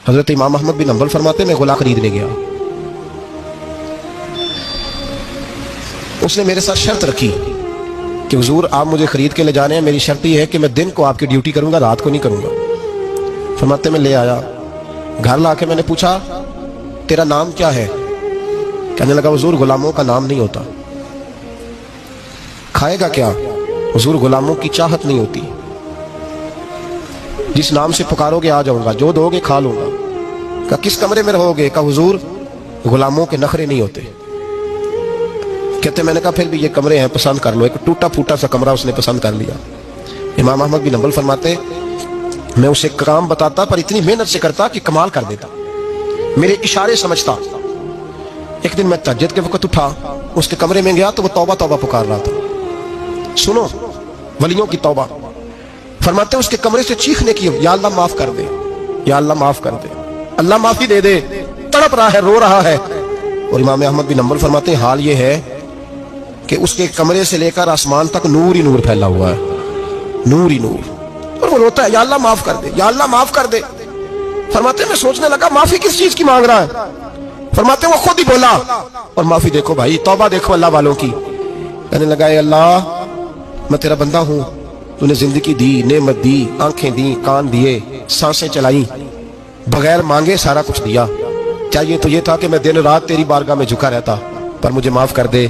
حضرت امام احمد بن حنبل فرماتے میں غلام خریدنے گیا، اس نے میرے ساتھ شرط رکھی کہ حضور آپ مجھے خرید کے لے جانے ہیں، میری شرط یہ ہے کہ میں دن کو آپ کی ڈیوٹی کروں گا، رات کو نہیں کروں گا۔ فرماتے میں لے آیا، گھر لا کے میں نے پوچھا تیرا نام کیا ہے؟ کہنے لگا حضور غلاموں کا نام نہیں ہوتا۔ کھائے گا کیا؟ حضور غلاموں کی چاہت نہیں ہوتی، جس نام سے پکارو گے آ جاؤں گا، جو دو گے کھا لوں گا۔ کہا کس کمرے میں رہو گے؟ کہا حضور غلاموں کے نخرے نہیں ہوتے۔ کہتے میں نے کہا پھر بھی یہ کمرے ہیں، پسند کر لو۔ ایک ٹوٹا پھوٹا سا کمرہ اس نے پسند کر لیا۔ امام احمد بن حنبل فرماتے میں اسے کام بتاتا پر اتنی محنت سے کرتا کہ کمال کر دیتا، میرے اشارے سمجھتا۔ ایک دن میں تہجد کے وقت اٹھا، اس کے کمرے میں گیا تو وہ توبہ توبہ پکار رہا تھا۔ سنو ولیوں کی توبہ، فرماتے اس کے کمرے سے چیخنے کی، یا اللہ معاف کر دے، یا اللہ معاف کر دے، اللہ معافی دے دے، تڑپ رہا ہے، رو رہا ہے۔ اور امام احمد بن حنبل فرماتے ہیں حال یہ ہے کہ اس کے کمرے سے لے کر آسمان تک نور ہی نور پھیلا ہوا ہے، نور ہی نور، اور وہ روتا ہے یا اللہ معاف کر دے، یا اللہ معاف کر دے۔ فرماتے میں سوچنے لگا معافی کس چیز کی مانگ رہا ہے؟ فرماتے وہ خود ہی بولا، اور معافی دیکھو بھائی، توبہ دیکھو اللہ والوں کی۔ کہنے لگا اے اللہ میں تیرا بندہ ہوں، تو نے زندگی دی، نعمت دی، آنکھیں دی، کان دیے، سانسیں چلائیں، بغیر مانگے سارا کچھ دیا۔ چاہیے تو یہ تھا کہ میں دن رات تیری بارگاہ میں جھکا رہتا، پر مجھے معاف کر دے۔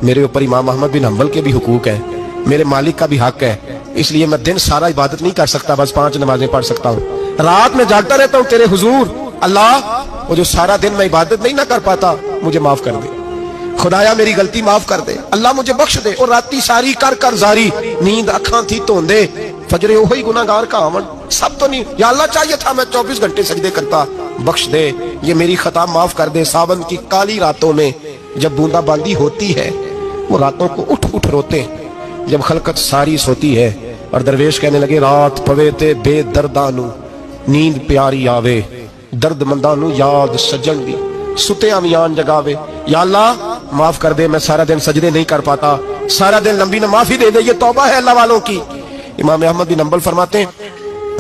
میرے اوپر امام احمد بن حنبل کے بھی حقوق ہیں، میرے مالک کا بھی حق ہے، اس لیے میں دن سارا عبادت نہیں کر سکتا، بس 5 نمازیں پڑھ سکتا ہوں، رات میں جاگتا رہتا ہوں تیرے حضور۔ اللہ وہ جو سارا دن میں عبادت نہیں نہ کر پاتا مجھے معاف کر دے، خدایا میری غلطی معاف کر دے، اللہ مجھے بخش دے۔ اور راتی ساری کر کر زاری، نیند اکھاں تھی توندے، فجرے وہی گناہگار کا آمن، سب تو نہیں، یا اللہ چاہیے تھا میں 24 گھنٹے سجدے کرتا، بخش دے، یہ میری خطا معاف کر دے۔ ساون کی کالی راتوں میں جب بوندا باندی ہوتی ہے، وہ راتوں کو اٹھ اٹھ روتے ہیں، جب خلقت ساری سوتی ہے، اور درویش کہنے لگے رات پوے تے بے دردانو نیند پیاری آوے، درد مندانو یاد سجن دی ستے امیان جگاوے۔ یا اللہ معاف کر دے، میں سارا دن سجدے نہیں کر پاتا، سارا دن لمبی نہ معافی دے دے، یہ توبہ ہے اللہ والوں کی۔ امام احمد بن حنبل فرماتے ہیں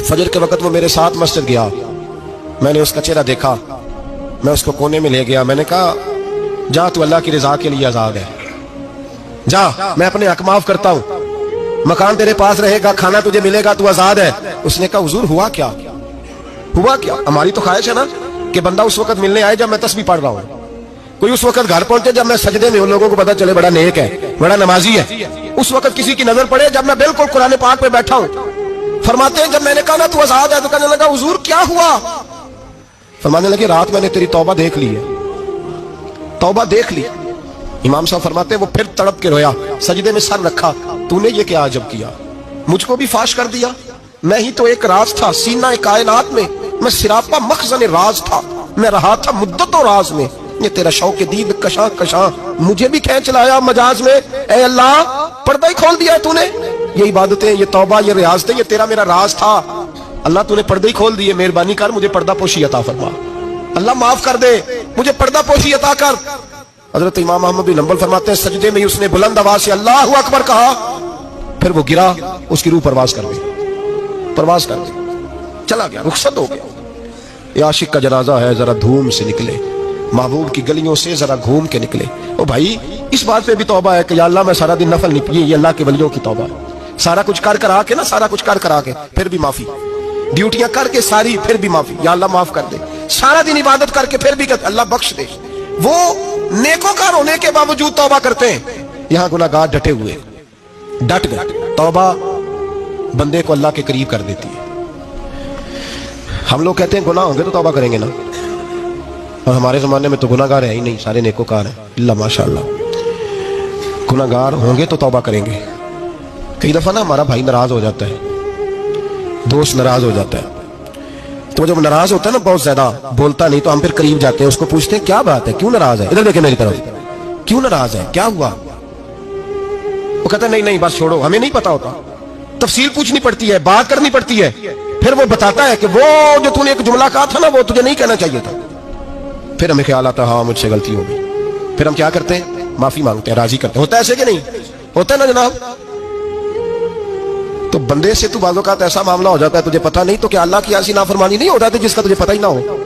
فجر کے وقت وہ میرے ساتھ مسجد گیا، میں نے اس کا چہرہ دیکھا، میں اس کو کونے میں لے گیا، میں نے کہا جا تو اللہ کی رضا کے لیے آزاد ہے، جا میں اپنے حق معاف کرتا ہوں، مکان تیرے پاس رہے گا، کھانا تجھے ملے گا، تو آزاد ہے۔ اس نے کہا حضور ہوا کیا؟ ہوا کیا؟ ہماری تو خواہش ہے نا کہ بندہ اس وقت ملنے آئے جب میں تسبیح پڑھ رہا ہوں، کوئی اس وقت گھر پہنچے جب میں سجدے میں ہوں، لوگوں کو پتا چلے بڑا نیک ہے، بڑا نمازی ہے، اس وقت کسی کی نظر پڑے جب میں بالکل قرآن پاک پہ بیٹھا ہوں۔ فرماتے ہیں جب میں نے کہا نا تو آزاد ہے، تو کہنے لگا حضور کیا ہوا؟ فرمانے لگے رات میں نے تیری توبہ دیکھ لی ہے، توبہ دیکھ لی۔ امام صاحب فرماتے ہیں وہ پھر تڑپ کے رویا، سجدے میں سر رکھا، تو نے یہ کیا عجب کیا، مجھ کو بھی فاش کر دیا، میں ہی تو ایک راز تھا سینہ کائنات میں، میں سراپا مخزن راز تھا، میں رہا تھا مدت و راز میں، یہ تیرا شوق دید کشاں کشاں مجھے بھی کھینچ لایا مجاز میں۔ اے اللہ پردہ ہی کھول دیا ہے تو نے، یہ عبادتیں، یہ توبہ، یہ ریاضتیں، یہ تیرا میرا راز تھا، اللہ تو نے پردہ ہی کھول دیے، مہربانی کر مجھے پردہ پوشی عطا فرما، اللہ معاف کر دے، مجھے پردہ پوشی عطا کر۔ حضرت امام احمد بن حنبل فرماتے ہیں سجدے میں اس نے بلند آواز سے اللہ اکبر کہا، پھر وہ گرا، اس کی روح پرواز کر گئی، پرواز کر گئی، چلا گیا، رخصت ہو گیا۔ یہ عاشق کا جنازہ ہے، ذرا دھوم سے نکلے، محبوب کی گلیوں سے ذرا گھوم کے نکلے۔ او بھائی اس بات پہ بھی توبہ ہے کہ یا اللہ میں سارا دن نفل نہیں پیے، یہ اللہ کے ولیوں کی توبہ ہے، سارا کچھ کر کر آ کے نا، سارا کچھ کر کر آ کے پھر بھی معافی، ڈیوٹیاں کر کے ساری پھر بھی معافی، یا اللہ معاف کر دے، سارا دن عبادت کر کے پھر بھی اللہ بخش دے۔ وہ نیکوکار ہونے کے باوجود توبہ کرتے ہیں، یہاں گناہگار ڈٹے ہوئے، ڈٹ گئے۔ توبہ بندے کو اللہ کے قریب کر دیتی ہے۔ ہم لوگ کہتے ہیں گناہ ہوں گے تو توبہ کریں گے نا، اور ہمارے زمانے میں تو گناہگار ہے ہی نہیں، سارے نیکوکار ہیں، اللہ ماشاءاللہ، گناہگار ہوں گے تو توبہ کریں گے۔ کئی دفعہ نا ہمارا بھائی ناراض ہو جاتا ہے، دوست ناراض ہو جاتا ہے، تو جب ناراض ہوتا ہے نا بہت زیادہ بولتا نہیں، تو ہم پھر قریب جاتے ہیں، اس کو پوچھتے ہیں کیا بات ہے، کیوں ناراض ہے، ادھر دیکھیں میری طرف، کیوں ناراض ہے، کیا ہوا؟ وہ کہتا ہے نہیں نہیں بس چھوڑو، ہمیں نہیں پتا ہوتا، تفصیل پوچھنی پڑتی ہے، بات کرنی پڑتی ہے، پھر وہ بتاتا ہے کہ وہ جو تو نے ایک جملہ کہا تھا نا وہ تجھے نہیں کہنا چاہیے تھا۔ پھر ہمیں خیال آتا ہاں مجھ سے غلطی ہو گئی، پھر ہم کیا کرتے ہیں، معافی مانگتے ہیں، راضی کرتے ہیں۔ ہوتا ہے ایسے کہ نہیں ہوتا ہے نا جناب؟ تو بندے سے تو بعض اوقات ایسا معاملہ ہو جاتا ہے تجھے پتہ نہیں تو کیا اللہ کی ایسی نافرمانی نہیں ہو جاتی جس کا تجھے پتہ ہی نہ ہو؟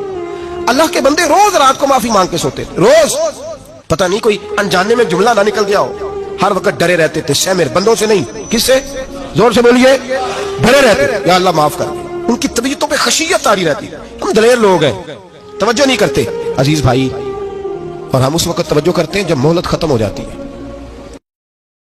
اللہ کے بندے روز رات کو معافی مانگ کے سوتے تھے، روز، پتہ نہیں کوئی انجانے میں جملہ نہ نکل گیا ہو، ہر وقت ڈرے رہتے تھے، سہمر بندوں سے نہیں، کس سے؟ زور سے بولیے، ڈرے رہتے، یا اللہ معاف کر۔ ان کی طبیعتوں پہ خشیت تاری رہتی، ہم دلیر لوگ ہیں، توجہ نہیں کرتے عزیز بھائی، اور ہم اس وقت توجہ کرتے ہیں جب مہلت ختم ہو جاتی ہے۔